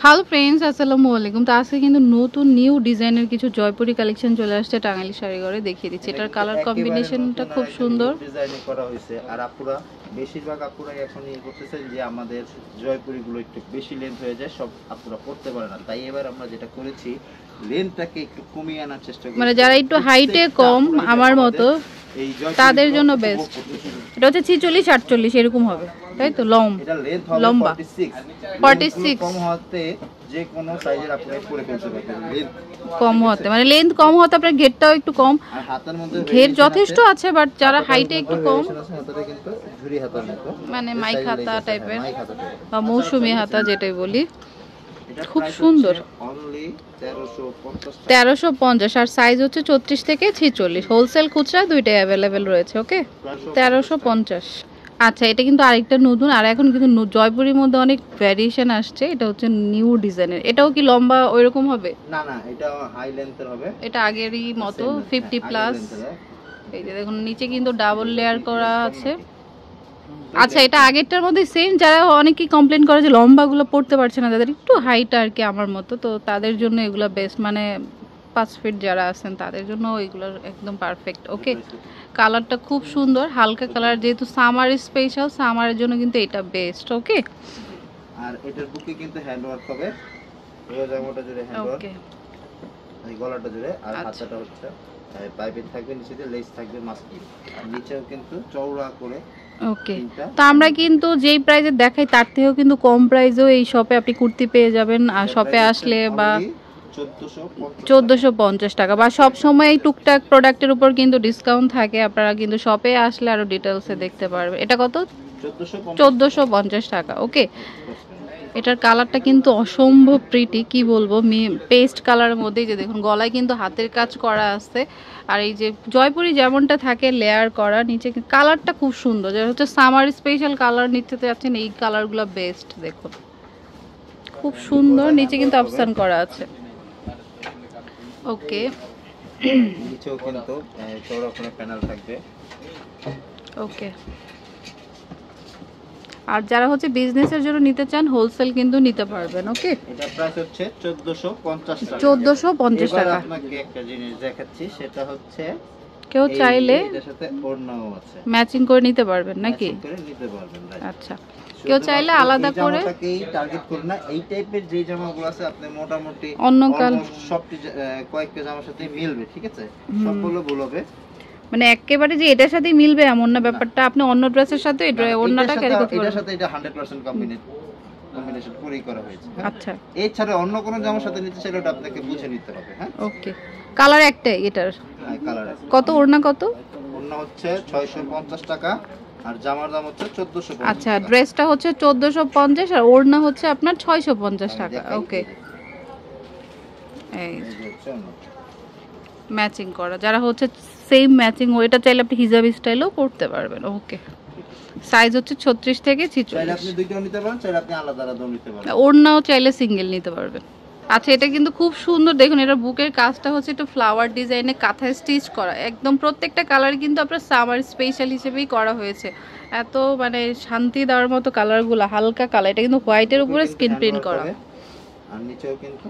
Hello friends, আসসালামু আলাইকুম। তো আজকে কিন্তু নতুন নিউ ডিজাইনের কিছু জয়পুরি কালেকশন চলে আসছে টাঙ্গাইল শাড়িঘরে, দেখিয়ে দিচ্ছি। এটার কালার কম্বিনেশনটা খুব সুন্দর ডিজাইন করা হয়েছে। আর আপুরা বেশিরভাগ আপুরা এখন করতেছেন যে আমাদের জয়পুরিগুলো একটু বেশি লেন্থ হয়ে যায়, সব আপুরা পড়তে পারে না, তাই এবার আমরা যেটা করেছি লেন্থটাকে একটু কমিয়ে আনার চেষ্টা করি, মানে যারা একটু হাইটে কম আমার মতো তাদের জন্য বেস্ট। এটা হচ্ছে 46-48 এরকম হবে, তাই তো? লম্বা 46 কম হতে যে কোনো সাইজের আপনি পরে ফেলতে পারবেন। কম হতে মানে লেন্থ কম হতে আপনার ঘেরটাও একটু কম, আর হাতের মধ্যে ঘের যথেষ্ট আছে, বাট যারা হাইটে একটু কম কিন্তু ঝুরি হাতার মতো, মানে মাইক হাতা টাইপের বা মৌসুমী হাতা যেটাই বলি, খুব সুন্দর। 1350 আর সাইজ হচ্ছে 34 থেকে 46, হোলসেল খুচরা দুইটাই অ্যাভেলেবেল রয়েছে। ওকে, 1350। আচ্ছা, এটা কিন্তু আরেকটা নতুন, আর এখন কিন্তু জয়পুরের মধ্যে অনেক ভ্যারিয়েশন আসছে। এটা হচ্ছে নিউ ডিজাইনের। এটাও কি লম্বা ওইরকম হবে? না না, এটা হাই লেন্থের হবে। এটা আগেরই মতো 50+। এই যে দেখুন নিচে কিন্তু ডাবল লেয়ার করা আছে। আচ্ছা, এটা আগেরটার মধ্যে সেম। যারা অনেকেই কমপ্লেন করে যে লম্বাগুলো পড়তে পারছে না, যাদের একটু হাইট আর কি আমার মতো, তো তাদের জন্য এগুলো বেস্ট। মানে 5 ফিট যারা আছেন তাদের জন্য এগুলো একদম পারফেক্ট। ওকে, কালারটা খুব সুন্দর, হালকা কালার, যেহেতু সামার স্পেশাল, সামারের জন্য কিন্তু এটা বেস্ট। ওকে, আর এটার বুকে কিন্তু হ্যান্ড ওয়ার্ক হবে, এই জামাটা জুড়ে হ্যান্ড ওয়ার্ক, এই গলাটা জুড়ে, আর হাতাটা হচ্ছে পাইপের থাকবে, নিচে দিয়ে লেস থাকবে মাস্কি, আর নিচেও কিন্তু চওড়া করে। ওকে, তো আমরা কিন্তু যেই প্রাইসে দেখাই তার থেকেও কিন্তু কম প্রাইসেও এই শপে আপনি কুর্তি পেয়ে যাবেন। আর শপে আসলে বা 1450 টাকা, বা সব সময় টুকটাক প্রোডাক্টের উপর কিন্তু ডিসকাউন্ট থাকে। আপনারা কিন্তু শপে আসলে আরো ডিটেলসে দেখতে পারবেন। এটা কত? 1450 টাকা। ওকে, এটার কালারটা কিন্তু অসম্ভব প্রিটি, কি বলবো, পেস্ট কালারের মধ্যে। যে দেখুন গলায় কিন্তু হাতের কাজ করা আছে, আর এই যে জয়পুরি যেমনটা থাকে লেয়ার করা, নিচে কালারটা খুব সুন্দর। যেটা হচ্ছে সামার স্পেশাল কালার নিতে যাচ্ছেন, এই কালারগুলো বেস্ট। দেখুন খুব সুন্দর, নিচে কিন্তু অপশন করা আছে। ওকে, নিচেও কিন্তু চওড়া করে প্যানেল থাকবে। ওকে, আর যারা হচ্ছে বিজনেসের জন্য নিতে চান হোলসেল কিন্তু নিতে পারবেন। ওকে, এটা প্রাইস হচ্ছে 1450 টাকা। 1450 টাকা। আপনাকে একটা জিনিস দেখাচ্ছি, সেটা হচ্ছে কেউ চাইলে এর সাথে ওড়নাও আছে, ম্যাচিং করে নিতে পারবেন নাকি? ম্যাচিং করে নিতে পারবেন। আচ্ছা, কেউ চাইলে আলাদা করে জামাটাকেই টার্গেট করুন না, এই টাইপের যে জামাগুলো আছে আপনি মোটামুটি অন্য কাল সবটি কয়েকটা জামার সাথে মিলবে, ঠিক আছে? সবগুলো ভুল হবে, মানে একেবারে যে এটার সাথে মিলবে এমন না ব্যাপারটা। আপনি অন্য ড্রেসের সাথে এটা অন্যটা ক্যারি করতে পারবেন, এটার সাথে এটা 100% কম্বিনেশন করেই করা হয়েছে। আচ্ছা, এছাড়া অন্য কোনো জামার সাথে নিতে চাইলে ওটা আপনাকে বুঝে নিতে হবে। হ্যাঁ, ওকে, কালার একটাই এটার? কালার কত? ওড়না কত? ওড়না হচ্ছে 650 টাকা, আর জামার দাম হচ্ছে 1450। আচ্ছা, ড্রেসটা হচ্ছে 1450 আর ওড়না হচ্ছে আপনার 650 টাকা। ওকে, এই ম্যাচিং করা, যারা হচ্ছে সেম ম্যাচিং ওইটা চাইলে আপনি হিজাবি স্টাইলও পড়তে পারবেন। ওকে, সাইজ হচ্ছে 36 থেকে 46। চাইলে আপনি দুইটাও নিতে পারেন, চাইলে আপনি আলাদা আলাদাও নিতে পারেন, ওড়নাও চাইলে সিঙ্গেল নিতে পারবেন। আচ্ছা, এটা কিন্তু খুব সুন্দর। দেখুন এটার বুকের কাজটা হচ্ছে একটু ফ্লাওয়ার ডিজাইনে কাঁথায় স্টিচ করা, একদম প্রত্যেকটা কালার কিন্তু আপনার সামার স্পেশাল হিসেবেই করা হয়েছে। এত মানে শান্তি দেওয়ার মতো কালারগুলো, হালকা কালার। এটা কিন্তু হোয়াইটের উপরে স্কিন প্রিন্ট করা, আর নিচেও কিন্তু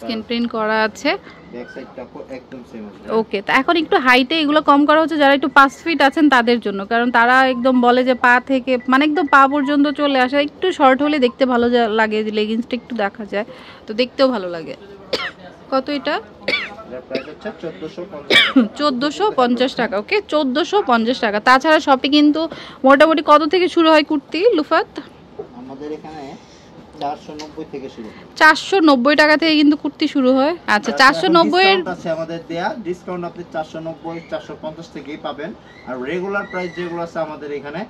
স্কিন প্রিন্ট করা আছে। ব্যাক সাইডটাও একদম সেম আছে। ওকে, তো এখন একটু হাইটে এগুলো কম করা হচ্ছে যারা একটু 5 ফিট আছেন তাদের জন্য, কারণ তারা একদম বলে যে পা থেকে মানে একদম পা পর্যন্ত চলে আসে। একটু শর্ট হলে দেখতে ভালো লাগে, যে লেগিংসটা একটু দেখা যায়, তো দেখতেও ভালো লাগে। কত এটা? এর প্রাইস হচ্ছে 1450 টাকা। ওকে, 1450 টাকা। তাছাড়া শপে কিন্তু মোটামুটি কত থেকে শুরু হয় কুর্তি লুফাত? আমাদের এখানে 490 থেকে শুরু হয়। 490 টাকা থেকে কিন্তু কুর্তি শুরু হয়। আচ্ছা, 490 এর আছে আমাদের দেয়া ডিসকাউন্ট, আপনি 490 450 থেকেই পাবেন। আর রেগুলার প্রাইস যেগুলো আছে আমাদের এখানে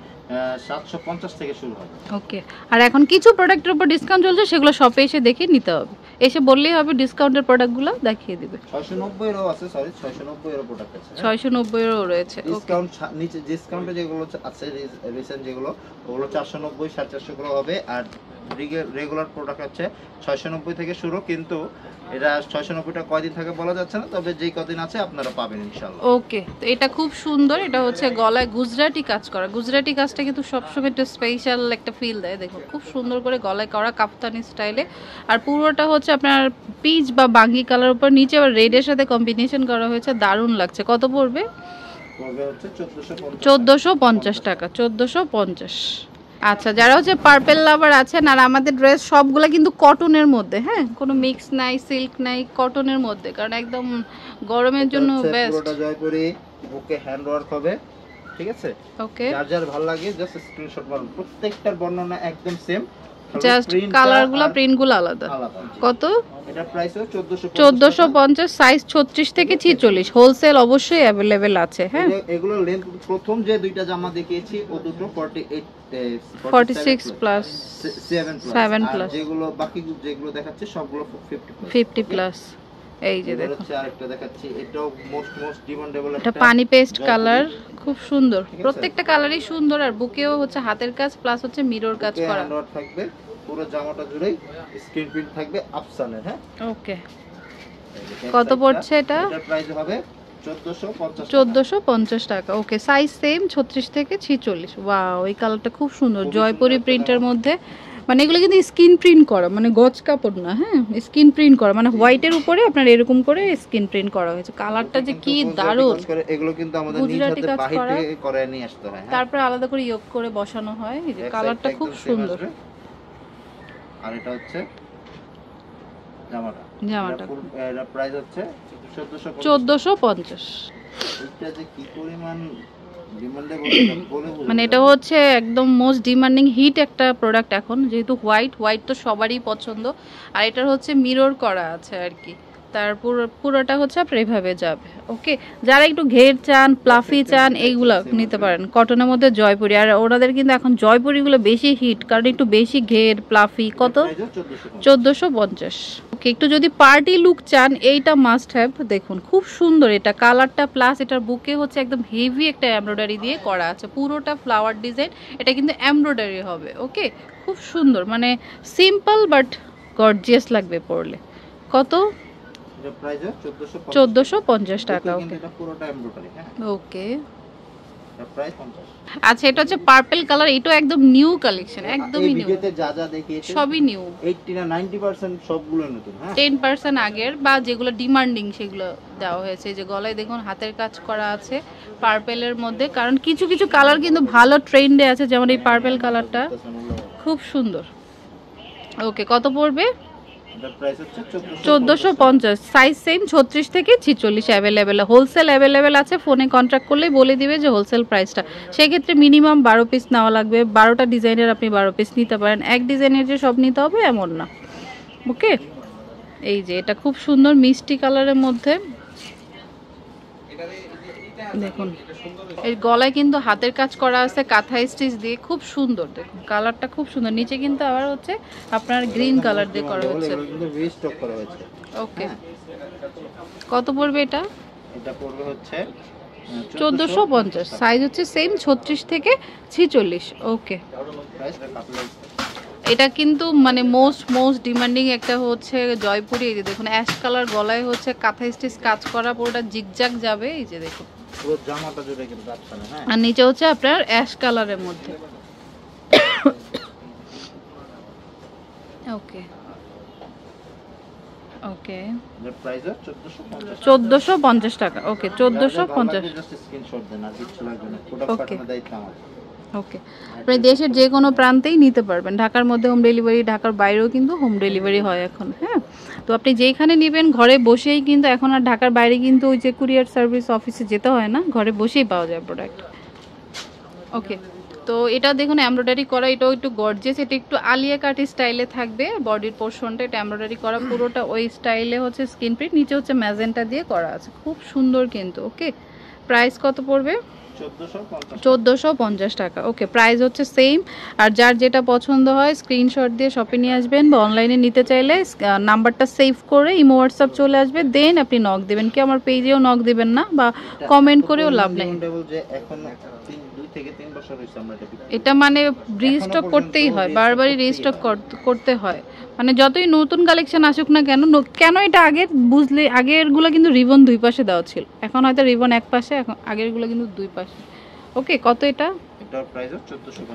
750 থেকে শুরু হয়। ওকে, আর এখন কিছু প্রোডাক্টের উপর ডিসকাউন্ট চলছে, সেগুলো শপে এসে দেখে নিতে হবে। এসে বললেই হবে, ডিসকাউন্টের প্রোডাক্টগুলো দেখিয়ে দিবে। 690 এরও আছে, সরি 690 এরও প্রোডাক্ট আছে। 690 এরও রয়েছে। ডিসকাউন্ট নিচে ডিসকাউন্টে যেগুলো আছে রিসেন্ট যেগুলো, ওগুলো 490 450 করে হবে। আর রেগুলার প্রোডাক্ট হচ্ছে 690 থেকে শুরু, কিন্তু এটা 690টা কয়দিন থাকে বলা যাচ্ছে না, তবে যেই কদিন আছে আপনারা পাবেন ইনশাআল্লাহ। ওকে, তো এটা খুব সুন্দর। এটা হচ্ছে গলায় গুজরাটি কাজ করা। গুজরাটি কাজটা কিন্তু সবসময় একটা স্পেশাল একটা ফিল দেয়। দেখো খুব সুন্দর করে গলায় করা কাফতানি স্টাইলে। আর পুরোটা হচ্ছে আপনার পিচ বা বাঙ্গি কালার উপর, নিচে আবার রেডের সাথে কম্বিনেশন করা হয়েছে, দারুণ লাগছে। কত পড়বে? পড়বে হচ্ছে 1450 টাকা। 1450। আচ্ছা, যারা হচ্ছে পার্পেল লাভার আছেন, আর আমাদের ড্রেস সবগুলো কিন্তু কটনের মধ্যে, হ্যাঁ, কোনো মিক্স নাই, সিল্ক নাই, কটনের মধ্যে, কারণ একদম গরমের জন্য বেস্ট। পুরোটা জয়পুরি, বুকে হ্যান্ড ওয়ার্ক হবে, ঠিক আছে? ওকে, যার যার ভালো লাগে জাস্ট স্ক্রিনশট মারুন। প্রত্যেকটার বর্ণনা একদম সেম, জাস্ট কালারগুলো প্রিন্টগুলো আলাদা। কত? এটা প্রাইস হলো 1450, সাইজ 36 থেকে 46, হোলসেল অবশ্যই अवेलेबल আছে। হ্যাঁ, এগুলো লেন্থ প্রথম যে দুইটা জামা দেখিয়েছি ও দুটো 46 প্লাস 7 প্লাস, যেগুলো বাকি যেগুলো দেখাচ্ছে সবগুলো 50 প্লাস। এই যে দেখো, আরেকটা দেখাচ্ছি, এটাও মোস্ট ডিমান্ডেবল। এটা পানি পেস্ট কালার, খুব সুন্দর। প্রত্যেকটা কালারই সুন্দর। আর বুকেও হচ্ছে হাতের কাজ প্লাস হচ্ছে মিরর কাজ করা থাকবে। পুরো জামাটা জুড়েই স্ক্রিন প্রিন্ট থাকবে আফসানের। হ্যাঁ, ওকে। কত পড়ছে এটা? এটার প্রাইস হবে 1450 টাকা। ওকে, সাইজ সেম 36 থেকে 46। ওয়াও, এই কালারটা খুব সুন্দর, জয়পুরি প্রিন্টের মধ্যে। মানে এগুলো কিন্তু স্কিন প্রিন্ট করা, মানে গজ কাপড় না, হ্যাঁ, স্কিন প্রিন্ট করা, মানে হোয়াইটের উপরে আপনার এরকম করে স্কিন প্রিন্ট করা হয়েছে। কালারটা যে কি দারুণ। এগুলো কিন্তু আমাদের নিজ হাতে বাহির থেকে করে নিয়ে আসতে হয়, তারপর আলাদা করে ইয়োক করে বসানো হয়। এই যে কালারটা খুব সুন্দর। আর এটা হচ্ছে জামাটা, এর প্রাইস হচ্ছে 1450। এটা যে কি পরিমাণ মানে এটা হচ্ছে একদম মোস্ট ডিমান্ডিং হিট একটা প্রোডাক্ট এখন, যেহেতু হোয়াইট তো সবারই পছন্দ। আর এটার হচ্ছে মিরর করা আছে আর কি, তারপর পুরোটা হচ্ছে আপনার এভাবে যাবে। ওকে, যারা একটু ঘের চান, প্লাফি চান, এইগুলো নিতে পারেন। কটনের মধ্যে জয়পুরি, আর ওনাদের কিন্তু এখন জয়পুরিগুলো বেশি হিট, কারণ একটু বেশি ঘের প্লাফি। কত? 1450। ওকে, একটু যদি পার্টি লুক চান, এইটা মাস্ট হ্যাভ। দেখুন খুব সুন্দর এটা কালারটা, প্লাস এটার বুকে হচ্ছে একদম হেভি একটা এমব্রয়ডারি দিয়ে করা আছে, পুরোটা ফ্লাওয়ার ডিজাইন। এটা কিন্তু এমব্রয়ডারি হবে। ওকে, খুব সুন্দর, মানে সিম্পল বাট গর্জিয়াস লাগবে পরলে। কত? 1450 টাকা। ওকে, আচ্ছা, এটা হচ্ছে পার্পল কালার। এটা একদম নিউ কালেকশন, একদমই নিউ। ভিডিওতে যা যা দেখিয়েছি সবই নিউ। 80 না 90% সবগুলো নতুন। হ্যাঁ, 10% আগের বা যেগুলো ডিমান্ডিং সেগুলো দেওয়া হয়েছে। যে গলায় দেখুন হাতের কাজ করা আছে পার্পলের মধ্যে, কারণ কিছু কিছু কালার কিন্তু ভালো ট্রেন্ডে আছে, যেমন এই পার্পল কালারটা খুব সুন্দর। ওকে, কত পড়বে? 1450, সাইজ সেম 36 থেকে 46 অ্যাভেলেবেল। হোলসেল অ্যাভেলেবেল আছে, ফোনে কন্ট্যাক্ট করলেই বলে দিবে যে হোলসেল প্রাইসটা। সেক্ষেত্রে মিনিমাম 12 পিস নেওয়া লাগবে। 12টা ডিজাইনের আপনি 12 পিস নিতে পারেন, এক ডিজাইনের যে সব নিতে হবে এমন না। ওকে, এই যে এটা খুব সুন্দর মিষ্টি কালারের মধ্যে, দেখুন এই গলায় কিন্তু হাতের কাজ করা আছে কাঁথা স্টিচ দিয়ে, খুব সুন্দর। দেখুন কালারটা খুব সুন্দর। নিচে কিন্তু আবার হচ্ছে আপনার গ্রিন কালার দিয়ে করা হচ্ছে। ওকে, কত পড়বে এটা? এটা পড়বে হচ্ছে 1450, সাইজ হচ্ছে সেম 36 থেকে 46। ওকে, এটা কিন্তু মানে মোস্ট ডিমান্ডিং একটা হচ্ছে জয়পুরি। এই যে দেখুন অ্যাশ কালার, গলায় হচ্ছে কাঁথা স্টিচ কাজ করা, পুরোটা জিগজাগ যাবে। এই যে দেখুন পুরো জামাটা জুড়ে কিন্তু আফসানা। হ্যাঁ, আর নিচে হচ্ছে আপনার অ্যাশ কালারের মধ্যে। ওকে ওকে, এর প্রাইস 1450 টাকা। ওকে, 1450। জাস্ট স্ক্রিনশট দেন, আর কিছু লাগবে না, প্রোডাক্ট পাঠানোর দায়িত্ব আমাদের। ওকে, আপনি দেশের যে কোনো প্রান্তেই নিতে পারবেন। ঢাকার মধ্যে হোম ডেলিভারি, ঢাকার বাইরেও কিন্তু হোম ডেলিভারি হয় এখন। হ্যাঁ, তো আপনি যেখানে নেবেন ঘরে বসেই কিন্তু, এখন আর ঢাকার বাইরে কিন্তু ওই যে কুরিয়ার সার্ভিস অফিসে যেতে হয় না, ঘরে বসেই পাওয়া যায় প্রোডাক্ট। ওকে, তো এটা দেখুন এমব্রয়ডারি করা, এটাও একটু গর্জিয়াস। এটা একটু আলিয়া কাট স্টাইলে থাকবে, বডির পোর্শনটা এটা এমব্রয়ডারি করা, পুরোটা ওই স্টাইলে হচ্ছে স্কিন প্রিন্ট, নিচে হচ্ছে ম্যাজেন্টা দিয়ে করা আছে, খুব সুন্দর কিন্তু। ওকে, প্রাইস কত পড়বে? 1450 টাকা। ওকে, প্রাইস হচ্ছে সেম। আর যার যেটা পছন্দ হয় স্ক্রিনশট দিয়ে শপে নিয়ে আসবেন, বা অনলাইনে নিতে চাইলে নাম্বারটা সেভ করে ইমো হোয়াটসঅ্যাপ চলে আসবে, দেন আপনি নক দেবেন। কি আমার পেজেও নক দিবেন না, বা কমেন্ট করেও লাভ নেই। এটা মানে রিস্টক করতেই হয়, বারবারই রিস্টক করতে হয়। মানে যতই নতুন কালেকশন আসুক না কেন, কেন এটা আগের বুঝলে, আগেরগুলো কিন্তু রিবন দুই পাশে দেওয়া ছিল, এখন হয়তো রিবন এক পাশে, এখন আগেরগুলো কিন্তু দুই পাশে। ওকে, কত এটা? এটার প্রাইস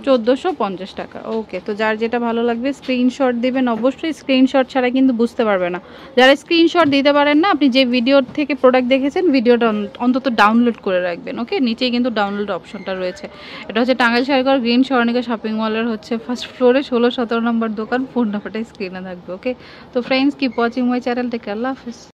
1450 টাকা। ওকে, তো যার যেটা ভালো লাগবে স্ক্রিনশট দিবেন। অবশ্যই স্ক্রিনশট ছাড়া কিন্তু বুঝতে পারবে না। যারা স্ক্রিনশট দিতে পারেন না, আপনি যে ভিডিও থেকে প্রোডাক্ট দেখেছেন ভিডিওটা অন্তত ডাউনলোড করে রাখবেন। ওকে, নিচেই কিন্তু ডাউনলোড অপশনটা রয়েছে। এটা হচ্ছে টাঙ্গাইল শাড়িঘর গ্রিন স্বর্ণিকা শপিং মলের হচ্ছে ফার্স্ট ফ্লোরে 16-17 নম্বর দোকান। ফোন নাম্বারটা স্ক্রিনে থাকবে। ওকে, তো friends, keep watching my channel. Take care, আল্লাহ হাফেজ।